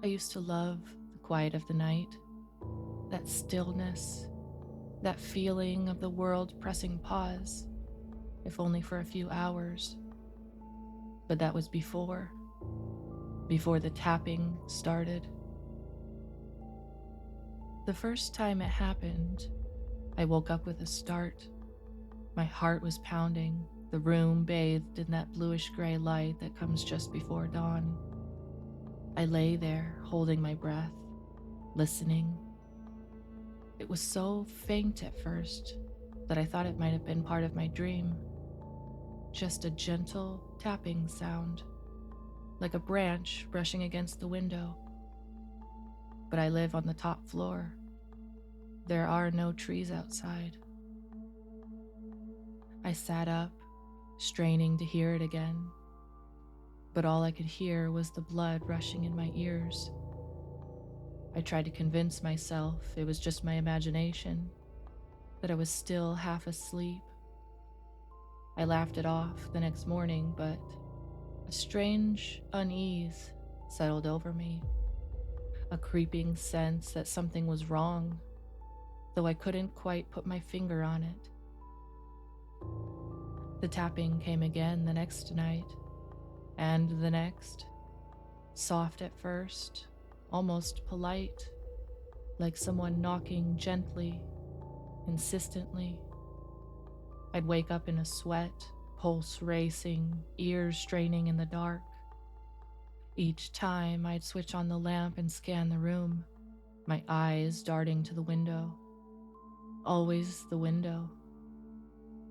I used to love the quiet of the night, that stillness, that feeling of the world pressing pause, if only for a few hours. But that was before the tapping started. The first time it happened, I woke up with a start. My heart was pounding, the room bathed in that bluish gray light that comes just before dawn. I lay there, holding my breath, listening. It was so faint at first that I thought it might have been part of my dream. Just a gentle tapping sound, like a branch brushing against the window. But I live on the top floor. There are no trees outside. I sat up, straining to hear it again, but all I could hear was the blood rushing in my ears. I tried to convince myself it was just my imagination, that I was still half asleep. I laughed it off the next morning, but a strange unease settled over me, a creeping sense that something was wrong, though I couldn't quite put my finger on it. The tapping came again the next night, and the next, soft at first, almost polite, like someone knocking gently, insistently. I'd wake up in a sweat, pulse racing, ears straining in the dark. Each time I'd switch on the lamp and scan the room, my eyes darting to the window. Always the window.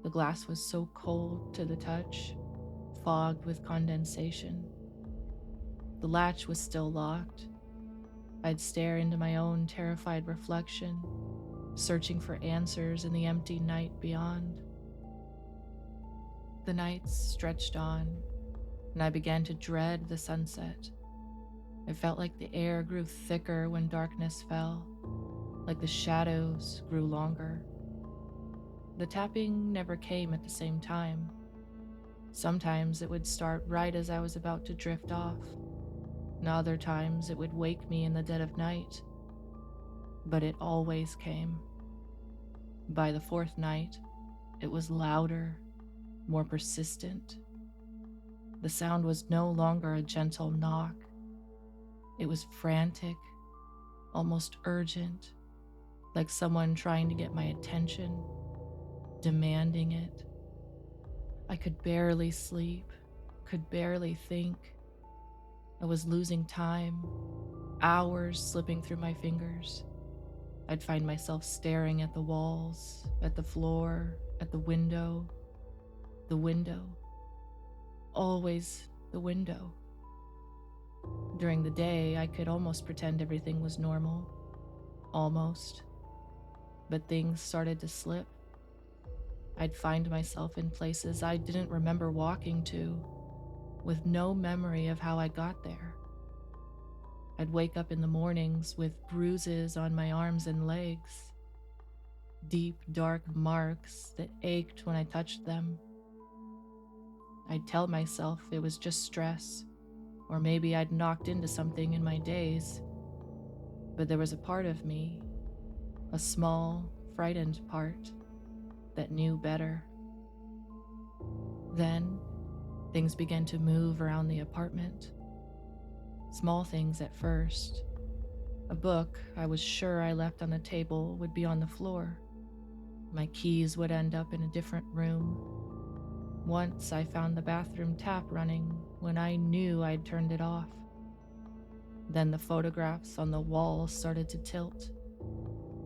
The glass was so cold to the touch, fogged with condensation. The latch was still locked. I'd stare into my own terrified reflection, searching for answers in the empty night beyond. The nights stretched on, and I began to dread the sunset. It felt like the air grew thicker when darkness fell, like the shadows grew longer. The tapping never came at the same time. Sometimes it would start right as I was about to drift off, and other times it would wake me in the dead of night. But it always came. By the fourth night, it was louder, more persistent. The sound was no longer a gentle knock. It was frantic, almost urgent, like someone trying to get my attention, demanding it. I could barely sleep, could barely think. I was losing time, hours slipping through my fingers. I'd find myself staring at the walls, at the floor, at the window, always the window. During the day, I could almost pretend everything was normal, almost, but things started to slip. I'd find myself in places I didn't remember walking to, with no memory of how I got there. I'd wake up in the mornings with bruises on my arms and legs, deep, dark marks that ached when I touched them. I'd tell myself it was just stress, or maybe I'd knocked into something in my days. But there was a part of me, a small, frightened part, that knew better. Then, things began to move around the apartment. Small things at first. A book I was sure I left on the table would be on the floor. My keys would end up in a different room. Once I found the bathroom tap running when I knew I'd turned it off. Then the photographs on the wall started to tilt,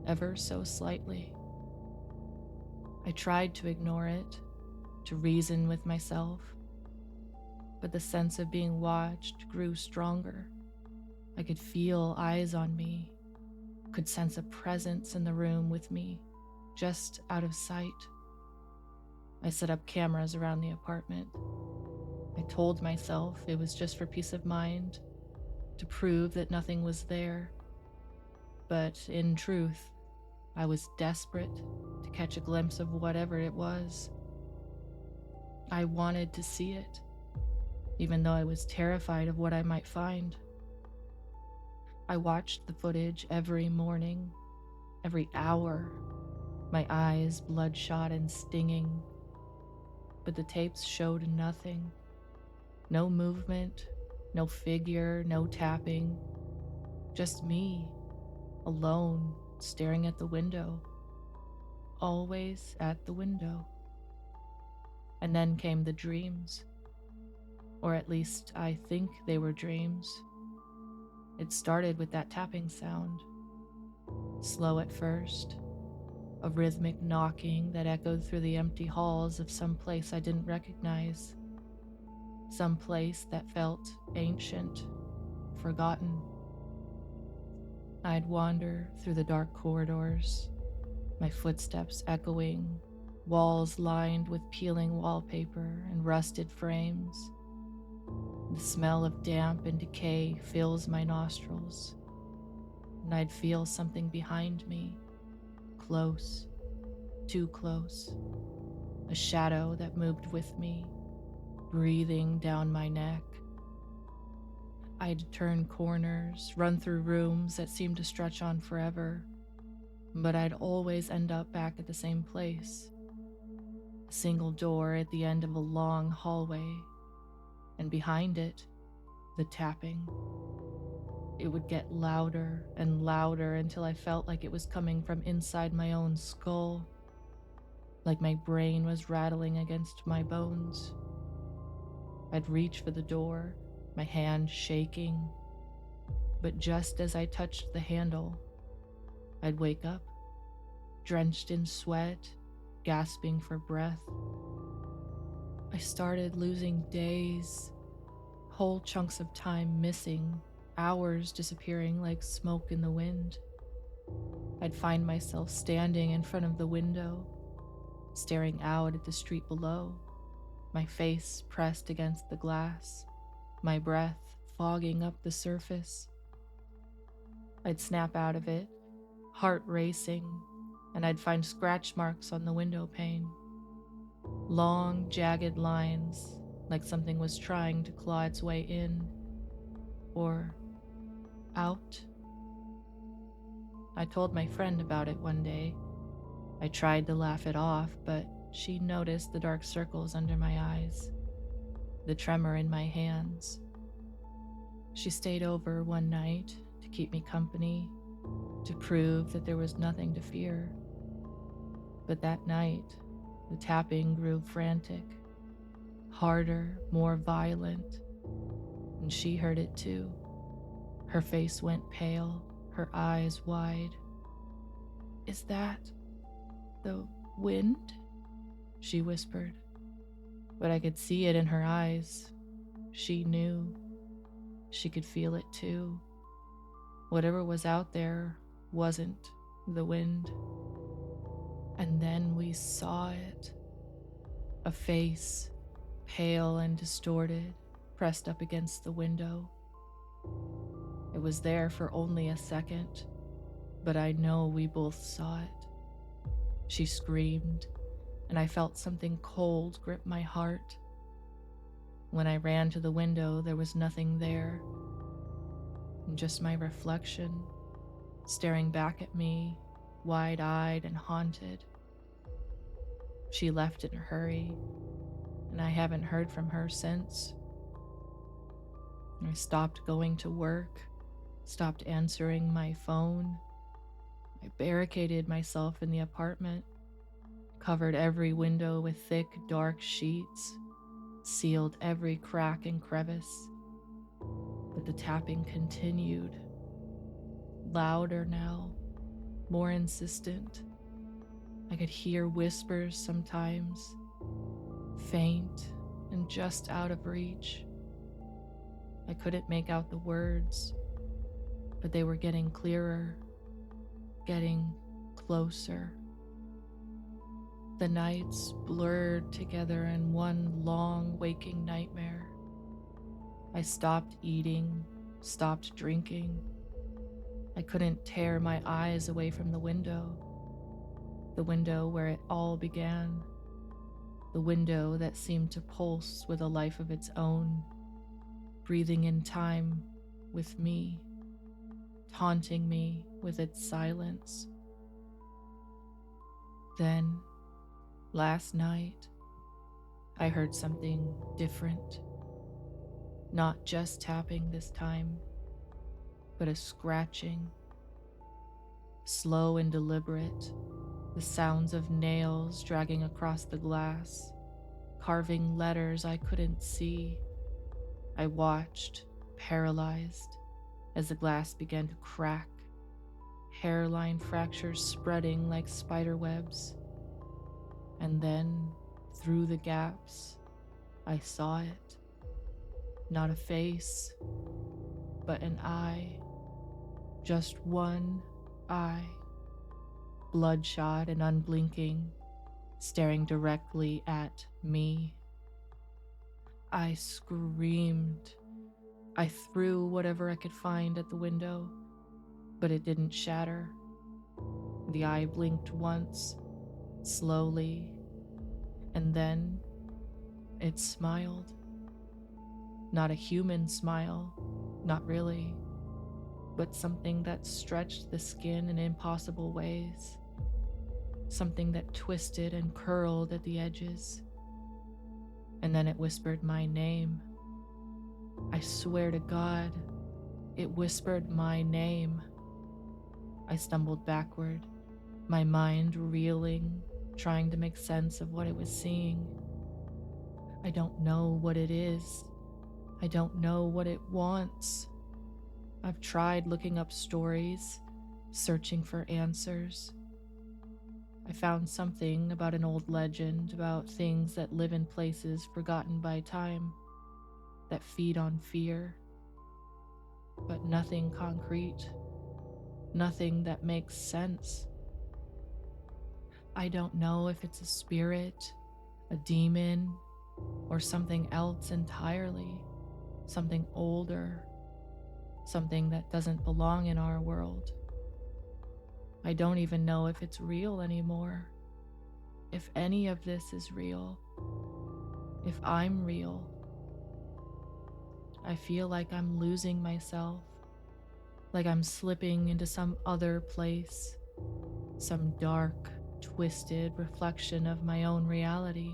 ever so slightly. I tried to ignore it, to reason with myself, but the sense of being watched grew stronger. I could feel eyes on me, could sense a presence in the room with me, just out of sight. I set up cameras around the apartment. I told myself it was just for peace of mind, to prove that nothing was there. But in truth, I was desperate to catch a glimpse of whatever it was. I wanted to see it, even though I was terrified of what I might find. I watched the footage every morning, every hour, my eyes bloodshot and stinging, but the tapes showed nothing. No movement, no figure, no tapping, just me, alone, staring at the window, always at the window. And then came the dreams, or at least I think they were dreams. It started with that tapping sound, slow at first, a rhythmic knocking that echoed through the empty halls of some place I didn't recognize, some place that felt ancient, forgotten. I'd wander through the dark corridors, my footsteps echoing, walls lined with peeling wallpaper and rusted frames. The smell of damp and decay fills my nostrils, and I'd feel something behind me, close, too close, a shadow that moved with me, breathing down my neck. I'd turn corners, run through rooms that seemed to stretch on forever, but I'd always end up back at the same place, a single door at the end of a long hallway, and behind it, the tapping. It would get louder and louder until I felt like it was coming from inside my own skull, like my brain was rattling against my bones. I'd reach for the door, my hand shaking, but just as I touched the handle, I'd wake up, drenched in sweat, gasping for breath. I started losing days, whole chunks of time missing, hours disappearing like smoke in the wind. I'd find myself standing in front of the window, staring out at the street below, my face pressed against the glass, my breath fogging up the surface. I'd snap out of it, heart racing, and I'd find scratch marks on the window pane. Long, jagged lines, like something was trying to claw its way in or out. I told my friend about it one day. I tried to laugh it off, but she noticed the dark circles under my eyes, the tremor in my hands. She stayed over one night to keep me company, to prove that there was nothing to fear. But that night, the tapping grew frantic, harder, more violent, and she heard it too. Her face went pale, her eyes wide. "Is that the wind?" she whispered. But I could see it in her eyes. She knew. She could feel it too. Whatever was out there wasn't the wind. And then we saw it. A face, pale and distorted, pressed up against the window. It was there for only a second, but I know we both saw it. She screamed, and I felt something cold grip my heart. When I ran to the window, there was nothing there, and just my reflection, staring back at me, wide-eyed and haunted. She left in a hurry, and I haven't heard from her since. I stopped going to work, stopped answering my phone. I barricaded myself in the apartment, covered every window with thick, dark sheets, sealed every crack and crevice. But the tapping continued, louder now, more insistent. I could hear whispers sometimes, faint and just out of reach. I couldn't make out the words, but they were getting clearer, getting closer. The nights blurred together in one long waking nightmare. I stopped eating, stopped drinking. I couldn't tear my eyes away from the window where it all began, the window that seemed to pulse with a life of its own, breathing in time with me. taunting me with its silence. Then, last night, I heard something different. Not just tapping this time, but a scratching, slow and deliberate, the sounds of nails dragging across the glass, carving letters I couldn't see. I watched, paralyzed, as the glass began to crack, hairline fractures spreading like spider webs. And then, through the gaps, I saw it. Not a face, but an eye. Just one eye, bloodshot and unblinking, staring directly at me. I screamed. I threw whatever I could find at the window, but it didn't shatter. The eye blinked once, slowly, and then it smiled. Not a human smile, not really, but something that stretched the skin in impossible ways. Something that twisted and curled at the edges. And then it whispered my name. I swear to God, it whispered my name. I stumbled backward, my mind reeling, trying to make sense of what it was seeing. I don't know what it is. I don't know what it wants. I've tried looking up stories, searching for answers. I found something about an old legend about things that live in places forgotten by time, that feed on fear. But nothing concrete, nothing that makes sense. I don't know if it's a spirit, a demon, or something else entirely, something older, something that doesn't belong in our world. I don't even know if it's real anymore, if any of this is real, if I'm real. I feel like I'm losing myself, like I'm slipping into some other place, some dark, twisted reflection of my own reality.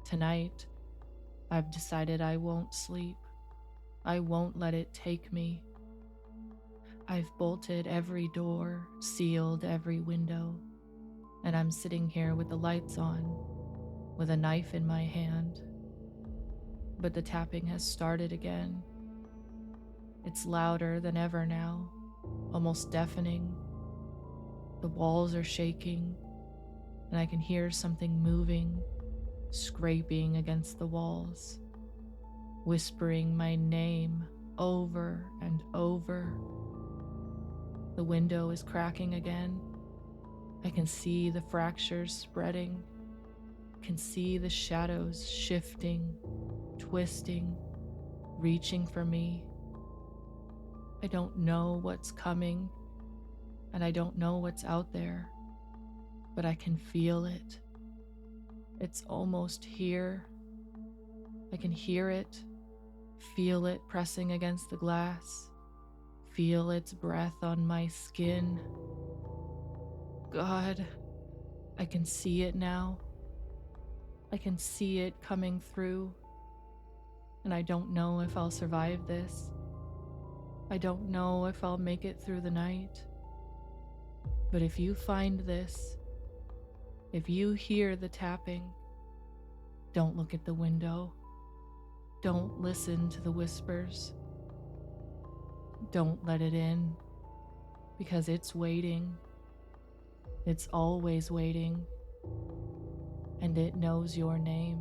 Tonight, I've decided I won't sleep. I won't let it take me. I've bolted every door, sealed every window, and I'm sitting here with the lights on, with a knife in my hand. But the tapping has started again. It's louder than ever now, almost deafening. The walls are shaking, and I can hear something moving, scraping against the walls, whispering my name over and over. The window is cracking again. I can see the fractures spreading, can see the shadows shifting, twisting, reaching for me. I don't know what's coming, and I don't know what's out there, but I can feel it. It's almost here. I can hear it, feel it pressing against the glass, feel its breath on my skin. God, I can see it now. I can see it coming through, and I don't know if I'll survive this. I don't know if I'll make it through the night. But if you find this, if you hear the tapping, don't look at the window. Don't listen to the whispers. Don't let it in, because it's waiting. It's always waiting, and it knows your name.